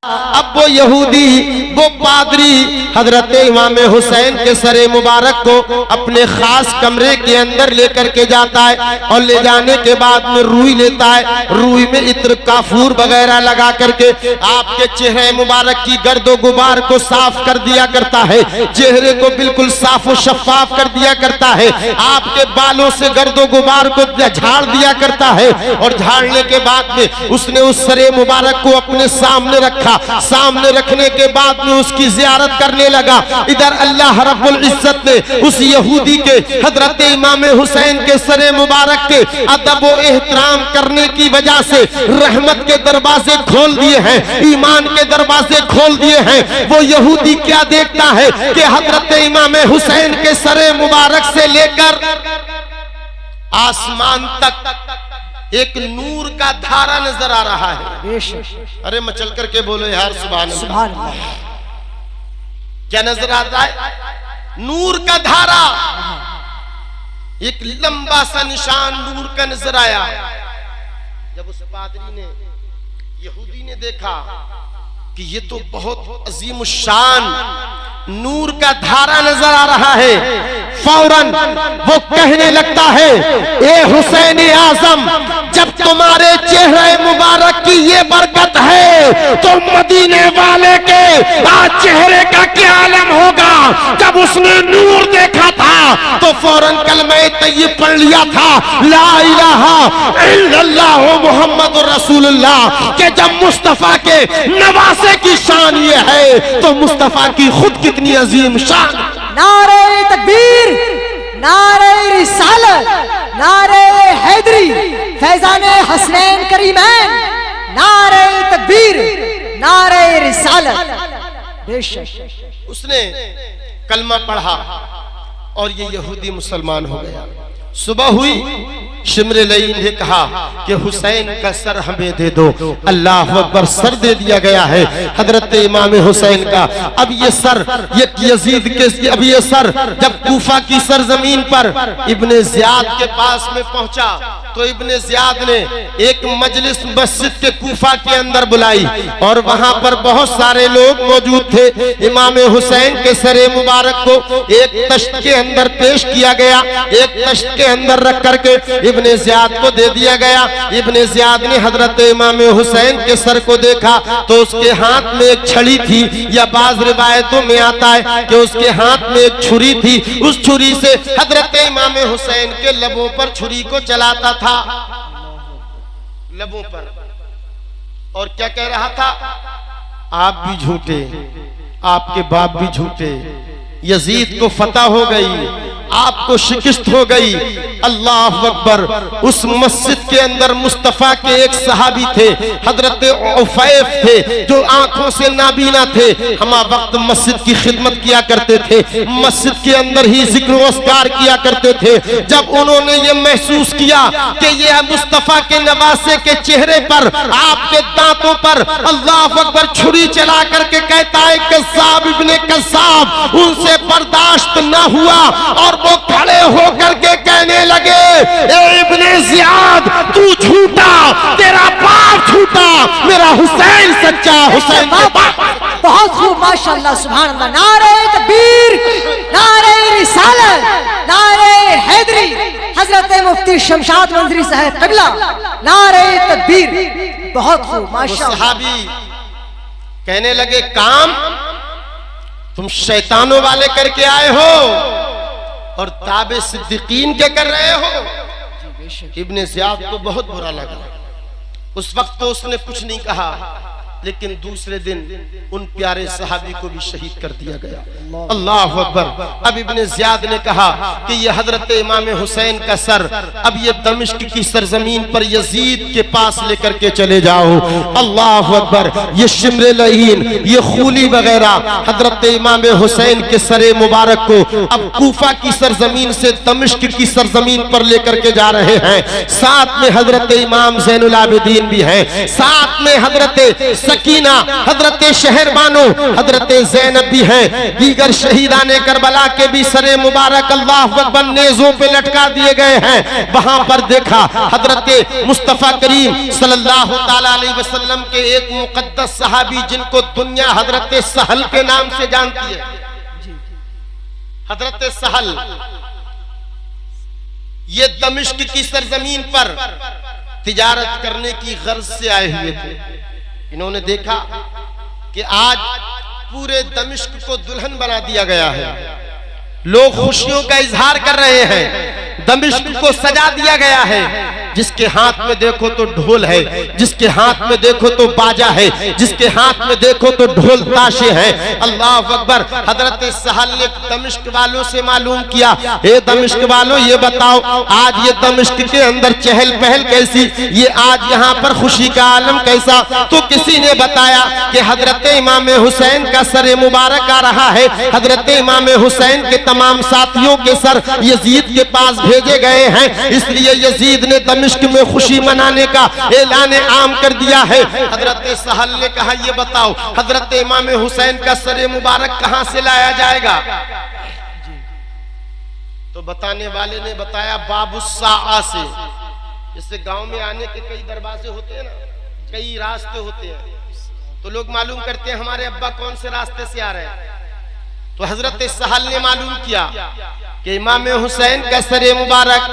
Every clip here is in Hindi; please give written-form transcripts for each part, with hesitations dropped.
अब वो यहूदी वो पादरी हजरत इमाम हुसैन के सरे मुबारक को अपने खास कमरे के अंदर लेकर के जाता है और ले जाने के बाद में रूई लेता है। रूई में इत्र काफूर वगैरह लगा करके आपके चेहरे मुबारक की गर्दो गुबार को साफ कर दिया करता है, चेहरे को बिल्कुल साफ और शफाफ कर दिया करता है। आपके बालों से गर्दो गुबार को झाड़ दिया करता है और झाड़ने के बाद में उसने उस सरे मुबारक को अपने सामने रखा। सामने रखने के बाद में उसकी ज़ियारत करने लगा। इधर अल्लाह रब्बुल इज्जत ने उस यहूदी के हजरत इमाम हुसैन के सरे मुबारक के अदब व एहतराम करने की वजह से रहमत के दरवाजे खोल दिए हैं, ईमान के दरवाजे खोल दिए हैं। वो यहूदी क्या देखता है कि हजरत इमाम हुसैन के सरे मुबारक से लेकर आसमान तक एक नूर का धारा नजर आ रहा है। अरे मचल करके बोलो यार सुभान अल्लाह। क्या नजर आ रहा है? नूर का धारा, एक लंबा सा निशान नूर का नजर आया। जब उस पादरी ने यहूदी ने देखा कि ये तो बहुत अजीम शान नूर का धारा नजर आ रहा है, फौरन वो कहने लगता है, ए हुसैन आजम, जब तुम्हारे चेहरे मुबारक की ये बरकत है तो मदीने वाले के आज चेहरे का क्या आलम होगा। जब उसने नूर देखा था तो फौरन कलमे तय्यब पढ़ लिया था, ला इलाहा इल्लल्लाह मुहम्मदुर रसूलुल्लाह। के जब मुस्तफा के नवासे की शान ये है तो मुस्तफा की खुद कितनी अजीम शान। नारे तकबीर, नारे रिसालत, नारे हैदरी, फैजाने हसनैन करीमैन, नारे तकबीर, नारे रिसालत। बेशक उसने कलमा पढ़ा और ये यहूदी मुसलमान हो गया। सुबह हुई, शिमरे लईन ने कहा कि हुसैन का सर हमें दे दो। अल्लाह अकबर, सर दे दिया गया है हजरत इमाम हुसैन का। अब ये सर ये यजीद के अब ये सर जब कूफा की सरजमीन पर इब्ने ज़ियाद के पास में पहुंचा तो इब्ने ज़ियाद ने एक मजलिस मस्जिद के कूफा के अंदर बुलाई और वहां पर बहुत सारे लोग मौजूद थे। इमाम हुसैन के सरे मुबारक को एक तश्त के अंदर पेश किया गया, एक तश्त के अंदर रख करके इब्ने ज़ियाद को दे दिया गया। इब्ने ज़ियाद ने हजरत इमाम हुसैन के सर को देखा तो उसके हाथ में एक छड़ी थी, या बाज़ रिवायतों में आता है कि उसके हाथ में एक छुरी थी। उस छुरी से हजरत इमाम हुसैन के लबों पर छुरी को चलाता था, लबों पर, और क्या कह रहा था, आप भी झूठे, आपके बाप भी झूठे, यजीद को फतह हो गई, आपको शिकस्त हो गई। अल्लाह अकबर। उस मस्जिद के अंदर मुस्तफा के एक सहाबी थे, हजरत उफैफ थे, जो आंखों से नाबीना थे, हम वक्त मस्जिद की खिदमत किया करते थे, मस्जिद के अंदर ही जिक्र वस्कार किया करते थे। जब उन्होंने ये महसूस किया कि ये मुस्तफा के नवासे के चेहरे पर, आपके दांतों पर अल्लाह अकबर छुरी चला करके कहता है, कज़्ज़ाब इब्ने कज़्ज़ाब, उनसे बर्दाश्त न हुआ और वो खड़े होकर के कहने लगे, ए इब्ने ज़ियाद, तू झूठा, तेरा बाप झूठा, मेरा हुसैन सच्चा, हुसैन का बाप। बहुत खूब, माशाअल्लाह, सुभान अल्लाह। नारे तकबीर, नारे रिसालत, नारे हैदरी, हजरत मुफ्ती शमशाद मंजरी साहब क़िबला, नारे तकबीर। बहुत खूब, माशाअल्लाह। सहाबी कहने लगे, काम तुम शैतानों वाले करके आए हो और ताबे सिद्दीकीन के कर रहे हो। इब्ने ज़ियाद को बहुत बुरा लगा। उस वक्त तो उसने कुछ नहीं कहा, लेकिन दूसरे दिन उन प्यारे सहाबी को भी शहीद कर दिया गया। अल्लाह अकबर। अब इब्ने ज़ियाद ने कहा कि ये हजरत इमाम हुसैन का सर अब ये दमिश्क की सरजमीन पर यजीद के पास लेकर के चले जाओ। अल्लाह अकबर। ये शिमरे लईन, ये खूली वगैरह हजरत इमाम हुसैन के सरे मुबारक को अब कूफा की सरजमीन से दमिश्क की सरजमीन पर लेकर के जा रहे हैं। साथ में हजरत इमाम ज़ैनुल आबिदीन भी हैं, साथ में हजरत सकीना, हजरत शहरबानो, हजरत ज़ैनब भी है, दीगर शहीदाने करबला के भी सरे मुबारक अल्लाहु अकबर नेज़ों पे लटका दिए गए हैं। वहां पर देखा हजरत मुस्तफा करीम सल्लल्लाहु ताला अलैहि वसल्लम के एक मुकद्दस सहाबी जिनको दुनिया हजरत सहल के नाम से जानती है, हजरत सहल, ये दमिश्क की सरजमीन पर तिजारत करने की गर्ज से आए हुए थे। इन्होंने देखा कि आज पूरे दमिश्क को दुल्हन बना दिया गया है, लोग खुशियों का इजहार कर रहे हैं, दमिश्क को सजा दिया गया है, जिसके हाथ में देखो तो ढोल है, जिसके हाथ में देखो तो बाजा है, जिसके हाथ में देखो तो ढोल ताशे हैं। अल्लाह अकबर। हजरत सहल ने दमिश्क वालों से मालूम किया, हे दमिश्क वालों ये बताओ आज ये दमिश्क के अंदर चहल पहल कैसी, ये आज यहाँ पर खुशी का आलम कैसा? तो किसी ने बताया कि हजरत इमाम हुसैन का सर मुबारक आ रहा है, हजरत इमाम हुसैन के तमाम साथियों के सर यजीद के पास भेजे गए हैं, इसलिए यजीद ने दमिश्क में खुशी मनाने का ऐलान आम कर दिया है। हजरत सहल ने कहा ये बताओ हजरत इमाम हुसैन का सर मुबारक कहां से लाया जाएगा? तो बताने वाले ने बताया बाबुस्सा से। जैसे गांव में आने के कई दरवाजे होते हैं ना, कई रास्ते होते हैं, तो लोग मालूम करते हैं हमारे अब्बा कौन से रास्ते से आ रहे हैं। तो हजरत सहल ने मालूम किया कि इमाम हुसैन का सरे मुबारक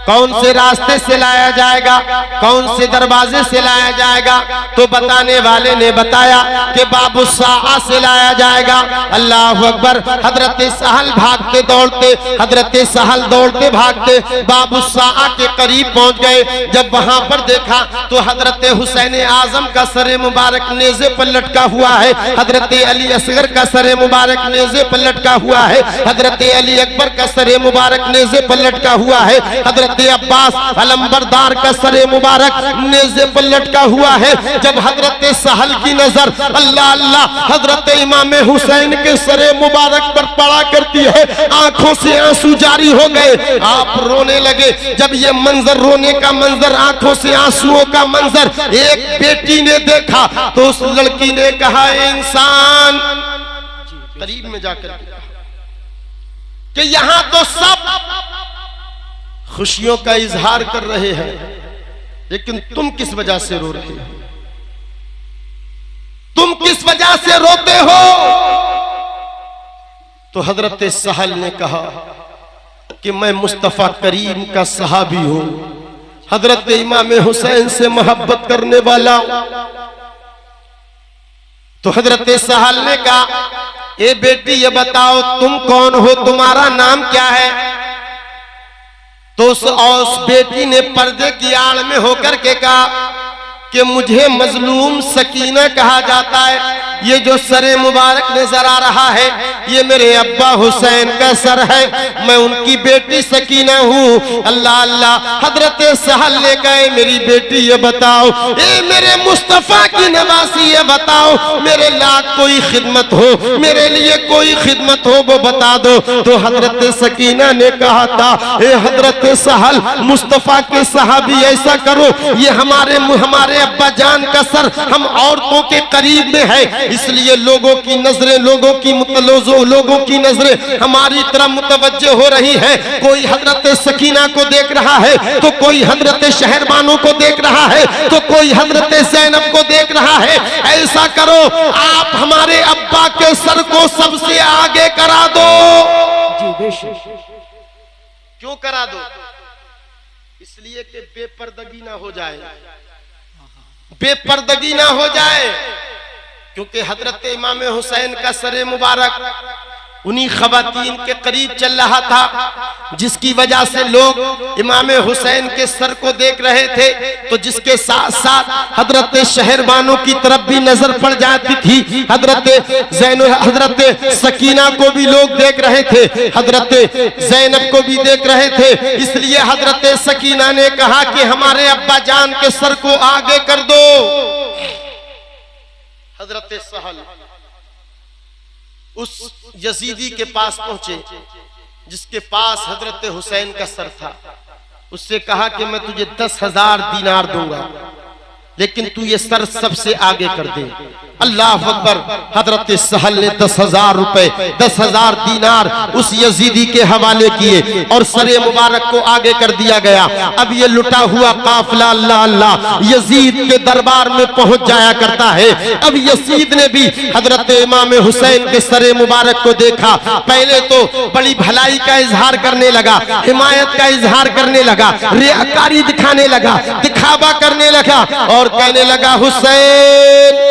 कौन से रास्ते से लाया जाएगा, कौन से दरवाजे से लाया जाएगा? तो बताने वाले ने बताया कि बाबुस्सा से लाया जाएगा। अल्लाह अकबर। हजरत सहल भागते दौड़ते, हजरत सहल दौड़ते भागते बाबुस्सा के करीब पहुंच गए। जब वहां पर देखा तो हजरत हुसैन आजम का सरे मुबारक नेज़े पर लटका हुआ है, हजरत अली असगर का सरे मुबारक नेज़े पर लटका हुआ है, हजरत अली अकबर का सरे मुबारक नेज़े पर लटका हुआ है, हजरत अब्बास अलंबरदार का सरे मुबारक नेज़े पर लटका हुआ है। जब हजरत सहल की नजर अल्लाह अल्लाह हजरत इमाम हुसैन के सरे मुबारक पर पड़ा करती है, आंखों से आंसू जारी हो गए, आप रोने लगे। जब ये मंजर, रोने का मंजर, आंखों से आंसुओं का मंजर एक बेटी ने देखा तो उस लड़की ने कहा इंसान, करीब में जाकर कि यहां तो सब खुशियों का इजहार कर रहे हैं, लेकिन तुम किस वजह से रो रहे हो? तुम किस वजह से रोते हो? तो हजरत सहल ने कहा कि मैं मुस्तफा करीम का सहाबी हूं, हजरत इमाम हुसैन से मोहब्बत करने वाला। तो हजरत सहल ने कहा ए बेटी ये बताओ तुम कौन हो, तुम्हारा नाम क्या है? तो उस बेटी ने पर्दे की आड़ में होकर के कहा कि मुझे मजलूम सकीना कहा जाता है, ये जो सरे मुबारक नजर आ रहा है ये मेरे अब्बा हुसैन का सर है, मैं उनकी बेटी सकीना हूँ। अल्लाह अल्लाह। हजरत सहल ने कहे मेरी बेटी ये बताओ, ए मेरे मुस्तफा की नवासी ये बताओ, मेरे लाख कोई खिदमत हो, मेरे लिए कोई खिदमत हो वो बता दो। तो हजरत सकीना ने कहा था ए हजरत सहल, मुस्तफा के सहाबी ऐसा करो, ये हमारे अब्बा जान का सर हम औरतों के करीब में है, इसलिए लोगों की नजरें, लोगों की नजरें हमारी तरफ मुतवज्जे हो रही है। कोई हजरत सकीना को देख रहा है, तो कोई हजरत शहरबानों को देख रहा है, तो कोई हजरत ज़ैनब को देख रहा है। ऐसा करो आप हमारे अब्बा के सर को सबसे आगे करा दो। जी बेशक। क्यों करा दो? इसलिए कि बेपर्दगी ना हो जाए, बेपर्दगी ना हो जाए, क्योंकि हजरत इमाम हुसैन का सरे मुबारक उन्हीं खवातीन के करीब चल रहा था जिसकी वजह से लोग इमाम हुसैन के सर को देख रहे थे, तो जिसके साथ साथ हजरत शहरबानों की तरफ भी नजर पड़ जाती थी। हजरत सकीना को भी लोग देख रहे थे, हजरत ज़ैनब को भी देख रहे थे, इसलिए हजरत सकीना ने कहा कि हमारे अब्बा जान के सर को आगे कर दो। हजरत सहल उस यजीदी के पास पहुंचे जिसके पास हजरत हुसैन का सर था, उससे कहा कि मैं तुझे 10,000 दीनार दूंगा लेकिन तू ये सर सबसे आगे कर दे। अल्लाह अकबर। हजरत सहल ने 10,000 रुपए 10,000 दीनार उस यजीदी के हवाले किए और सरे मुबारक को आगे कर दिया गया। अब ये लुटा हुआ काफिला अल्लाह अल्लाह यजीद के दरबार में पहुंच जाया करता है। अब यजीद ने भी हजरत इमाम हुसैन के सरे मुबारक को देखा। पहले तो बड़ी भलाई का इजहार करने लगा, हिमायत का इजहार करने लगा, रियाकारी दिखाने लगा, दिखावा करने लगा और कहने लगा, हुसैन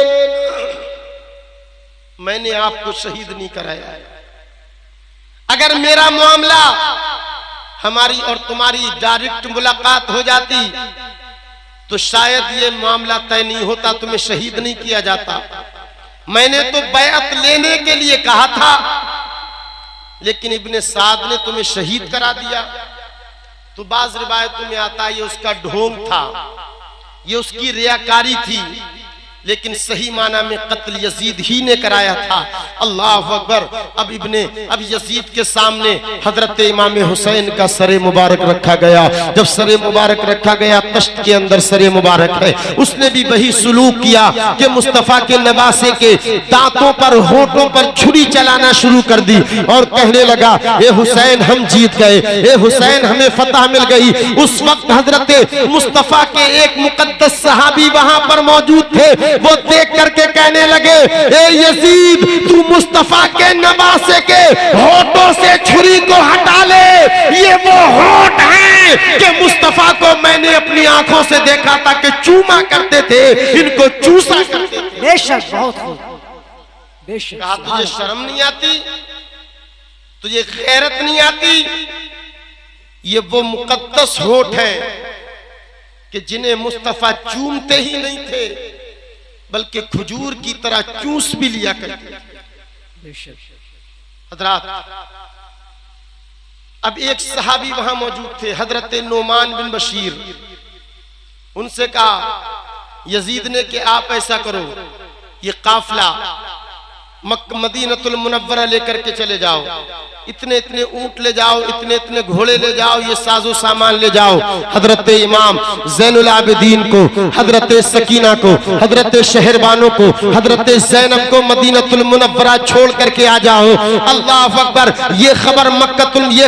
मैंने आपको शहीद नहीं कराया। अगर मेरा मामला हमारी और तुम्हारी डायरेक्ट मुलाकात हो जाती तो शायद ये मामला तय नहीं होता, तुम्हें शहीद नहीं किया जाता। मैंने तो बैअत लेने के लिए कहा था, लेकिन इब्ने साद ने तुम्हें शहीद करा दिया। तो बाज रिवायतों में आता है ये उसका ढोंग था, ये उसकी रियाकारी थी, लेकिन सही माना में कत्ल यजीद ही ने कराया था। अल्लाह अकबर। अब यजीद के सामने हजरत इमाम हुसैन का सरे मुबारक रखा गया। जब सरे मुबारक रखा गया, तश्त के अंदर सरे मुबारक है, उसने भी वही सुलूक किया कि मुस्तफा के नवासे के दांतों पर होठों पर छुरी चलाना शुरू कर दी और कहने लगा, ए हुसैन हम जीत गए, ए हुसैन हमें फतह मिल गई। उस वक्त हजरत मुस्तफा के एक मुकद्दस सहाबी वहां पर मौजूद थे। वो देख करके कहने लगे, ए यजीद तू मुस्तफा के नवासे के होठों से छुरी को हटा ले। ये वो होठ हैं कि मुस्तफा को मैंने अपनी आंखों से देखा था कि चूमा करते थे, इनको चूसा करते थे। बेशक, बहुत खूब, बेशक। कहा तुझे शर्म नहीं आती, तुझे गैरत नहीं आती? ये वो मुकद्दस होठ है कि जिन्हें मुस्तफा चूमते ही नहीं थे बल्कि खजूर की तरह चूस भी लिया करते। हजरात, अब एक सहाबी वहां मौजूद थे, हजरत नोमान बिन बशीर। उनसे कहा यजीद ने कि आप ऐसा करो, ये काफिला मदीनतुल मुनव्वरा लेकर के चले जाओ, इतने इतने ऊंट ले जाओ, इतने इतने घोड़े ले जाओ, ये साजो सामान ले जाओ। हजरत इमाम ज़ैनुल आबिदीन को, हजरत सकीना को, हजरत शहरबानो को, हजरत ज़ैनब को मदीनतुल मुनव्वरा छोड़ करके आ जाओ। अल्लाह अकबर। ये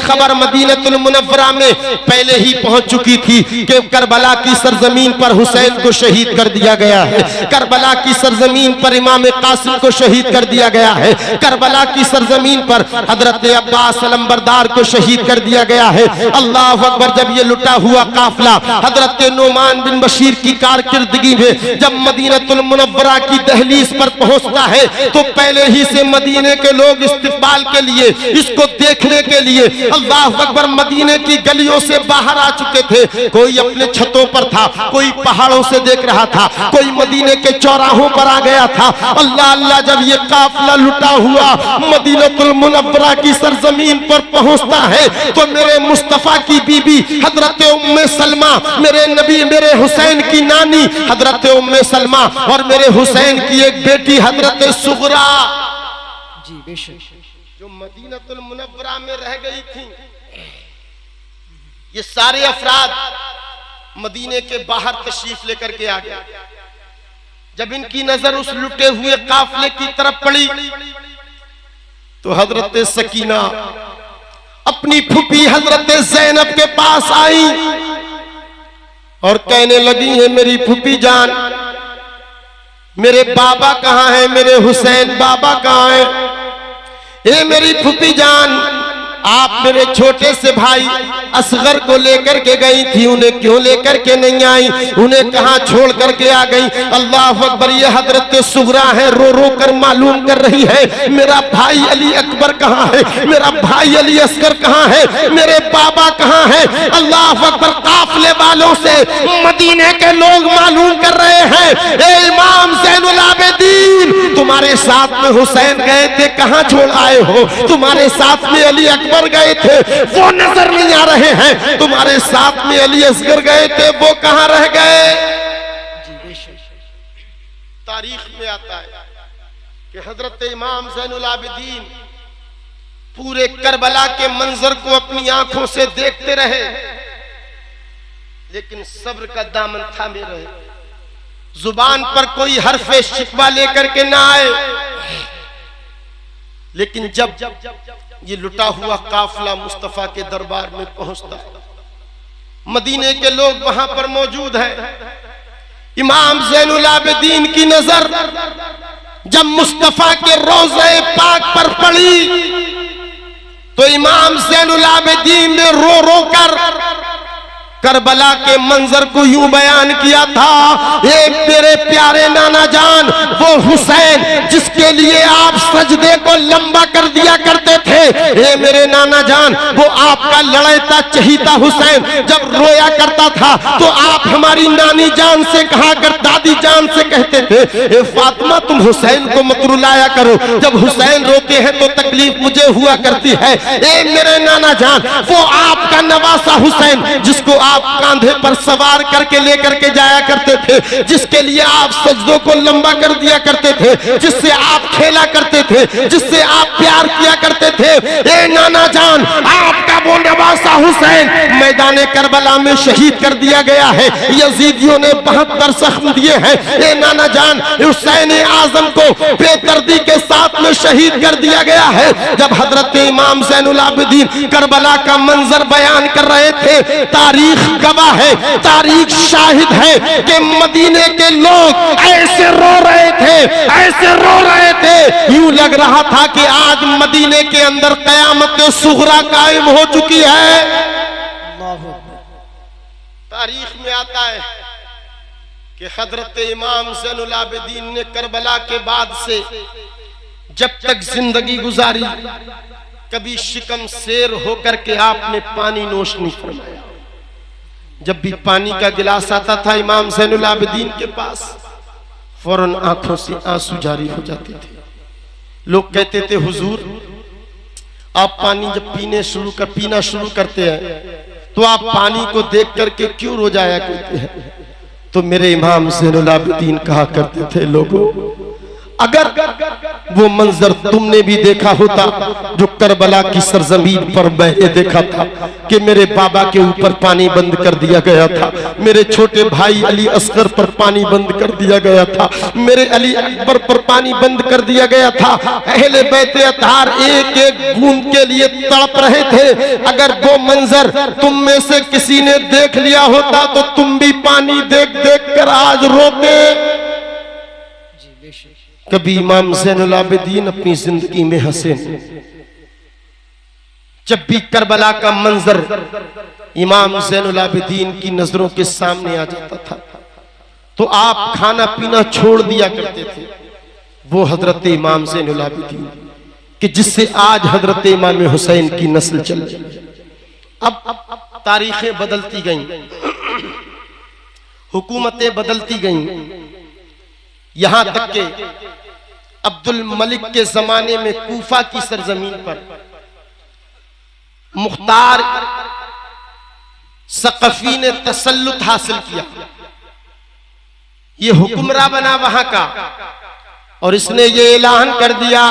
खबर मदीनतुल मुनव्वरा में पहले ही पहुंच चुकी थी कि करबला की सरजमीन पर हुसैन को शहीद कर दिया गया है, करबला की सरजमीन पर इमाम कासिम को शहीद कर दिया गया है, करबला की सरजमीन पर हजरत अब्बास अलंबरदार को शहीद कर दिया गया है। अल्लाह अकबर। जब ये लुटा हुआ काफिला हजरत नोमान बिन बशीर की कारकिर्दगी में जब मदीनतुल मुनव्वरा की दहलीज पर पहुंचता है तो पहले ही से मदीने के लोग इस्तिकबाल के लिए, इसको देखने के लिए अल्लाह अकबर मदीने की गलियों से बाहर आ चुके थे। कोई अपने छतों पर था, कोई पहाड़ों से देख रहा था, कोई मदीने के चौराहों पर आ गया था। अल्लाह अल्लाह। जब ये काफिला लुटा हुआ मदीनतुल मुनव्वरा की सरजमीन पर पहुंचता है तो मेरे मुस्तफा की बीबी हजरत उम्मे सलमा, मेरे नबी मेरे हुसैन की नानी हजरत उम्मे सलमा और मेरे हुसैन की एक बेटी हजरत सुगरा, जी बेशक, जो मदीनतुल मुनव्वरा में रह गई थी, ये सारे अफराद मदीने के बाहर तशरीफ लेकर के आ गए। जब इनकी नजर उस लुटे हुए काफिले की तरफ पड़ी तो हजरत सकीना अपनी फूफी हजरत ज़ैनब के पास आई और कहने लगी है, मेरी फूफी जान, मेरे बाबा कहाँ है, मेरे हुसैन बाबा कहाँ है? ए मेरी फूफी जान, आप मेरे छोटे से भाई असगर को लेकर के गई थी, उन्हें क्यों लेकर के नहीं आई? उन्हें कहां छोड़ करके आ गई? अल्लाह अकबर। ये हजरत सुगरा है, रो रो कर मालूम कर रही है, मेरा भाई अली अकबर कहां है, मेरा भाई अली असगर कहां है, मेरे बाबा कहां है? अल्लाह अकबर। काफिले वालों से मदीने के लोग मालूम कर रहे हैं, ए इमाम ज़ैनुल आबिदीन, तुम्हारे साथ में हुसैन गए थे, कहां छोड़ आए हो? तुम्हारे साथ में अली अकबर गए थे, वो नजर नहीं आ रहे हैं। तुम्हारे साथ में अली असगर गए थे, वो कहां रह गए? तारीख में आता है कि हजरत इमाम ज़ैनुल आबिदीन पूरे करबला के मंजर को अपनी आंखों से देखते रहे, लेकिन सब्र का दामन थामे रहे। जुबान पर कोई हरफे शिकवा लेकर के ना आए, लेकिन जब ये लुटा हुआ काफिला मुस्तफा के दरबार में पहुंचता, मदीने के लोग वहां पर मौजूद हैं। इमाम ज़ैनुल आबिदीन की नजर जब मुस्तफा के रोज़े पाक पर पड़ी तो इमाम ज़ैनुल आबिदीन ने रो रो कर करबला के मंजर को यूं बयान किया था, एक तेरे प्यारे नाना जान वो हुसैन जिसके लिए आप सजदे को लंबा कर दिया करते थे, ए मेरे नाना जान वो आपका लड़ाईता चहीता हुसैन जब रोया करता था तो आप हमारी नानी जान से कहा कर, दादी जान से कहते थे, ए फातिमा तुम हुसैन को मत रुलाया करो, जब हुसैन रोते हैं तो तकलीफ मुझे हुआ करती है। ए मेरे नाना जान वो आपका नवासा हुसैन जिसको आप कांधे पर सवार करके लेकर के जाया करते थे, जिसके लिए आप सजदों को लंबा कर दिया करते थे, जिससे आप खेला करते थे, जिससे आप प्यार किया करते थे, ए नाना जान आपका वो नवासा हुसैन मैदान करबला में शहीद कर दिया गया है, यजीदियों ने 72 जख्म दिए हैं। ए नाना जान हुसैन आजम को बेदर्दी के साथ में शहीद कर दिया गया है। जब हजरत इमाम ज़ैनुल आबिदीन करबला का मंजर बयान कर रहे थे, तारीख गवाह है, तारीख शाहिद है कि मदीने के लोग ऐसे रो रहे थे, ऐसे रो रहे थे, यूं लग रहा था कि आज मदीने के अंदर कयामत सुगरा कायम हो चुकी है। तारीख में आता है कि हजरत इमाम ज़ैनुल आबिदीन ने करबला के बाद से जब तक जिंदगी गुजारी कभी शिकम शेर होकर के आपने पानी नोश नहीं फरमाया। जब भी पानी का गिलास आता था इमाम ज़ैनुल आबिदीन के पास, फौरन आंखों से आंसू जारी हो जाते थे। लोग कहते थे हुजूर आप पानी जब पीना शुरू करते हैं तो आप पानी को देख करके क्यों रो जाया करते हैं? तो मेरे इमाम ज़ैनुल आबिदीन कहा करते थे, लोगों अगर वो मंजर तुमने भी देखा होता जो करबला की सरजमीन पर मैंने देखा था कि मेरे बाबा के ऊपर पानी बंद कर दिया गया था, मेरे छोटे भाई अली असगर पर पानी बंद कर दिया गया था, मेरे अली अकबर पर पानी बंद कर दिया गया था, अहले बैते अतहार एक एक बूंद के लिए तड़प रहे थे। अगर वो मंजर तुम में से किसी ने देख लिया होता तो तुम भी पानी देख देख कर आज रोते। कभी इमाम ज़ैनुल आबिदीन अपनी जिंदगी में हंसे। जब भी करबला का मंजर इमाम ज़ैनुल आबिदीन की नजरों के सामने आ जाता था तो आप खाना पीना छोड़ दिया करते थे। वो हजरत इमाम ज़ैनुल आबिदीन कि जिससे आज हजरत इमाम हुसैन की नस्ल चल रही। अब तारीखें बदलती गईं, हुकूमतें बदलती गईं, यहां तक के अब्दुल मलिक के जमाने में कूफा की सरजमीन पर मुख्तार सकफी ने तसल्लुत हासिल किया। ये हुक्मरां बना वहां का और इसने ये ऐलान कर दिया,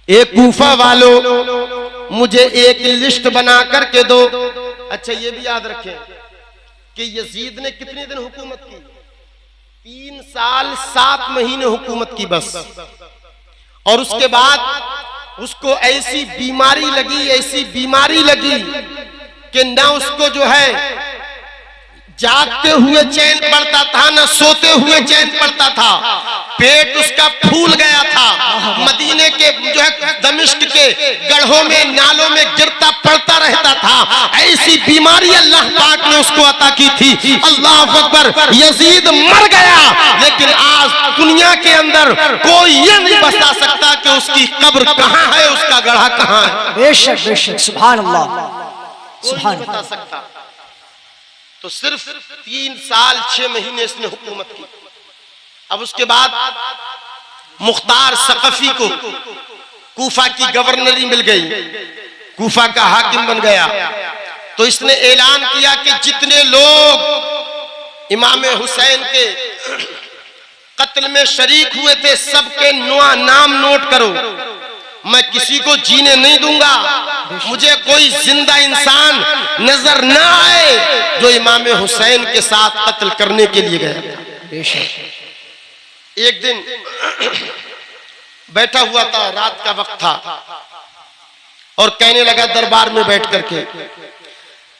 एक कूफा वालों मुझे एक लिस्ट बना करके दो। अच्छा ये भी याद रखें कि यजीद ने कितने दिन हुकूमत की? 3 साल 7 महीने हुकूमत की बस। और उसके बाद उसको ऐसी बीमारी लगी कि ना उसको जो है जागते हुए चैन पड़ता था, ना सोते हुए चैन पड़ता था, पेट उसका फूल गया था, मदीने के जो है दमिश्क के गढ़ों में नालों में गिरता पड़ता रहता था। ऐसी बीमारी अल्लाह पाक ने उसको अता की थी। अल्लाह अकबर, यजीद मर गया, लेकिन आज दुनिया के अंदर कोई ये नहीं बता सकता कि उसकी कब्र कहाँ है, उसका गढ़ा कहाँ है। बेशक बेशक, सुभान अल्लाह, कोई नहीं बता सकता। तो सिर्फ 3 साल 6 महीने इसने हुकूमत की। अब उसके बाद मुख्तार सकफी को कूफा की गवर्नरी मिल गई, कूफा का हाकिम बन गया। तो इसने ऐलान किया कि जितने लोग इमाम हुसैन के कत्ल में शरीक हुए थे सबके नाम नोट करो। मैं किसी को जीने नहीं दूंगा, मुझे कोई जिंदा इंसान नजर ना आए जो इमाम हुसैन के साथ कत्ल करने के लिए गया। एक दिन बैठा हुआ था, रात का वक्त था, और कहने लगा दरबार में बैठ करके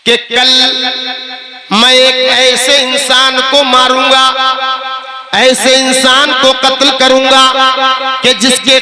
कि कल मैं एक ऐसे इंसान को मारूंगा, ऐसे इंसान को कत्ल करूंगा कि जिसके